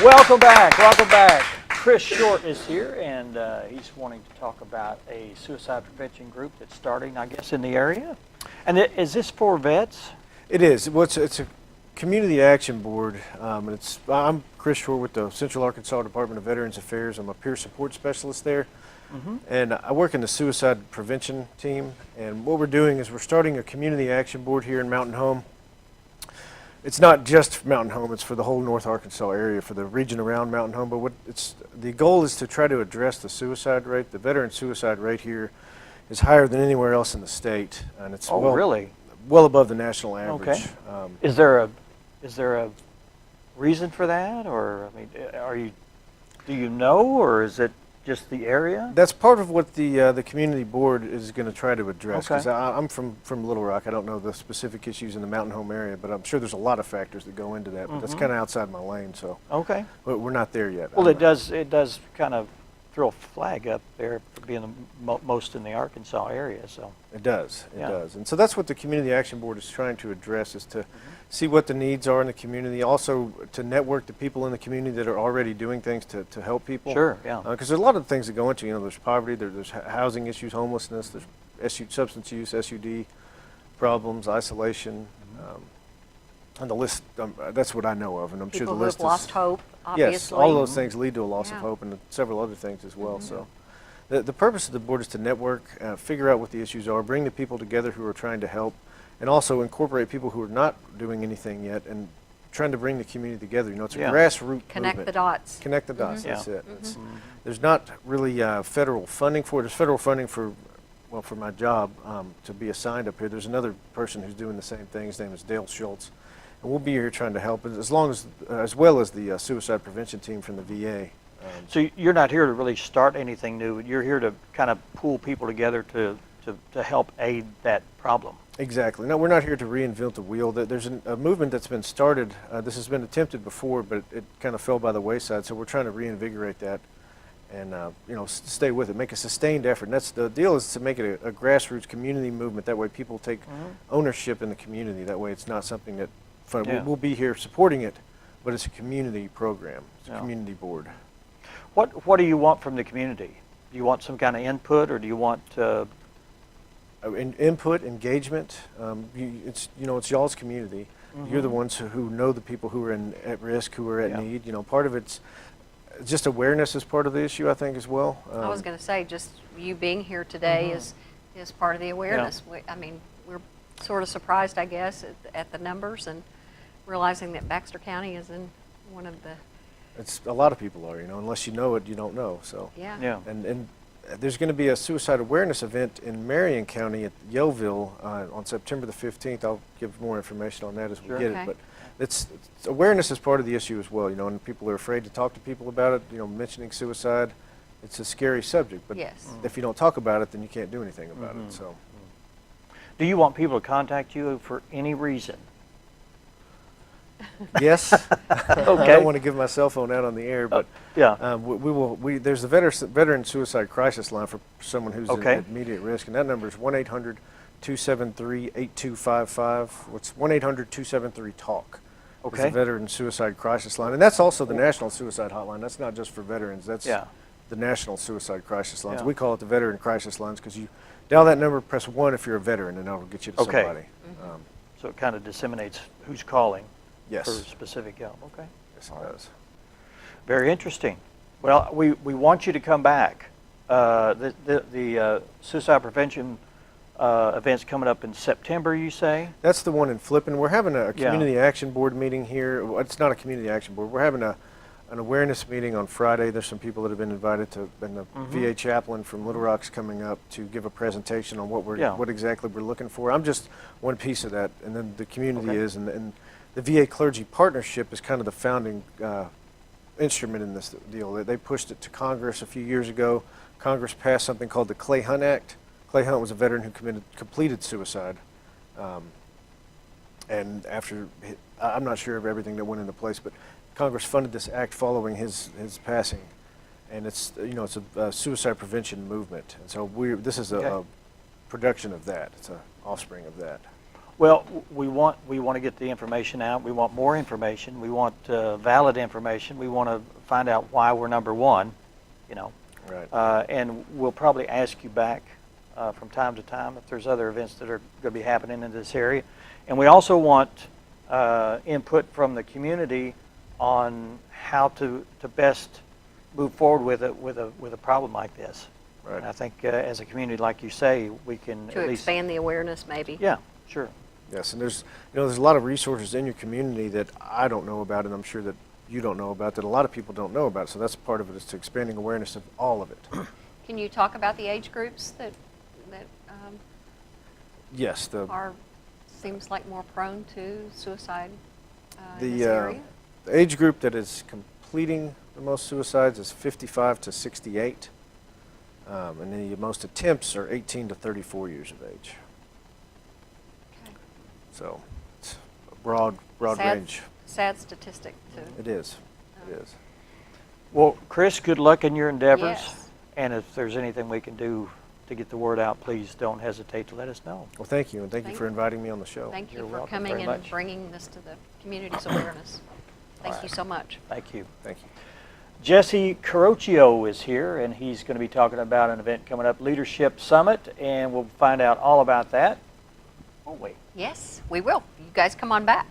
Welcome back. Welcome back. Chris Short is here, and he's wanting to talk about a suicide prevention group that's starting, I guess, in the area. And is this for vets? It is. Well, it's a community action board. I'm Chris Short with the Central Arkansas Department of Veterans Affairs. I'm a peer support specialist there. And I work in the suicide prevention team. And what we're doing is we're starting a community action board here in Mountain Home. It's not just for Mountain Home, it's for the whole North Arkansas area, for the region around Mountain Home. But the goal is to try to address the suicide rate. The veteran suicide rate here is higher than anywhere else in the state, and it's really well above the national average. Okay. Is there a reason for that, or I mean, do you know, or is it just the area? That's part of what the community board is going to try to address. Okay. Because I'm from Little Rock. I don't know the specific issues in the Mountain Home area, but I'm sure there's a lot of factors that go into that. But that's kind of outside my lane, so okay. But we're not there yet. Well, it does kind of throw a flag up there for being the most in the Arkansas area. So it does. It Yeah. does. And so that's what the community action board is trying to address: is to see what the needs are in the community, also to network the people in the community that are already doing things to help people. Sure, yeah. Because there's a lot of things that go into, there's poverty, there's housing issues, homelessness, there's substance use, SUD problems, isolation, and the list, that's what I know of, and I'm sure the list People who have lost hope, obviously. Yes, all of those things lead to a loss of Yeah. hope and several other things as well. So the purpose of the board is to network, figure out what the issues are, bring the people together who are trying to help, and also incorporate people who are not doing anything yet and trying to bring the community together. It's a Yeah. grassroots Connect movement. the dots. Connect the dots, Yeah. that's it. There's not really federal funding for it. There's federal funding for my job to be assigned up here. There's another person who's doing the same thing. His name is Dale Schultz. And we'll be here trying to help, as well as the suicide prevention team from the VA. So you're not here to really start anything new. You're here to kind of pull people together to help aid that problem. Exactly. No, we're not here to reinvent the wheel. There's a movement that's been started. This has been attempted before, but it kind of fell by the wayside. So we're trying to reinvigorate that, and stay with it, make a sustained effort. And that's the deal: is to make it a grassroots community movement. That way, people take ownership in the community. That way, it's not something that Yeah. we'll be here supporting it, but it's a community program. It's a Yeah. community board. What do you want from the community? Do you want some kind of input, or do you want Input, engagement. It's y'all's community. You're the ones who know the people who are at risk, who are at Yeah. need. Part of it's just awareness is part of the issue, I think, as well. I was going to say, just you being here today is part of the awareness. We're sort of surprised, I guess, at the numbers and realizing that Baxter County is in one of the. It's a lot of people are, unless you know it, you don't know. So Yeah. and there's going to be a suicide awareness event in Marion County at Yellville on September the 15th. I'll give more information on that as we Sure. get Okay. it. But it's awareness is part of the issue as well, and people are afraid to talk to people about it. Mentioning suicide, it's a scary subject. But Yes. if you don't talk about it, then you can't do anything about it. So Do you want people to contact you for any reason? yes, I Okay. don't want to give my cell phone out on the air, but Yeah. we will. There's a veteran suicide crisis line for someone who's Okay. at immediate risk, and that number is 1-800-273-8255. It's 1-800-273-TALK. It's Okay. a veteran suicide crisis line, and that's also the national suicide hotline. That's not just for veterans. That's Yeah. the national suicide crisis lines. Yeah. We call it the veteran crisis lines because you dial that number, press 1 if you're a veteran, and that'll get you to Okay. somebody. So it kind of disseminates who's calling Yes. for specific help. Okay. Yes, it does. Very interesting. Well, we want you to come back. The suicide prevention event's coming up in September, you say? That's the one in Flippin. We're having a Yeah. community action board meeting here. Well, it's not a community action board. We're having an awareness meeting on Friday. There's some people that have been invited to, and the VA chaplain from Little Rock's coming up to give a presentation on what exactly we're looking for. I'm just one piece of that, and then the community Okay. is, and the VA Clergy Partnership is kind of the founding instrument in this deal. They pushed it to Congress a few years ago. Congress passed something called the Clay Hunt Act. Clay Hunt was a veteran who completed suicide. And after, I'm not sure of everything that went into place, but Congress funded this act following his passing. And it's a suicide prevention movement. And so this is Okay. a production of that. It's an offspring of that. Well, we want to get the information out. We want more information. We want valid information. We want to find out why we're number one, you know. Right. And we'll probably ask you back from time to time if there's other events that are going to be happening in this area. And we also want input from the community on how to best move forward with a problem like this. Right. And I think as a community, like you say, we can To at least expand the awareness, maybe. Yeah, sure. Yes, and there's a lot of resources in your community that I don't know about, and I'm sure that you don't know about, that a lot of people don't know about. So that's part of it, is to expanding awareness of all of it. Can you talk about the age groups that Yes, are, seems like more prone to suicide in the this area? the age group that is completing the most suicides is 55 to 68, and the most attempts are 18 to 34 years of age. Okay. So it's a broad Sad- range. Sad statistic too. It is. It is. Well, Chris, good luck in your endeavors. Yes. And if there's anything we can do to get the word out, please don't hesitate to let us know. Well, thank you, and thank you Thank for you. inviting me on the show. Thank you You're for welcome coming very and much. bringing this to the community's awareness. Thank you so much. Thank you. Thank you. Jesse Carocchio is here, and he's going to be talking about an event coming up, Leadership Summit, and we'll find out all about that. Oh, wait. Yes, we will. You guys come on back.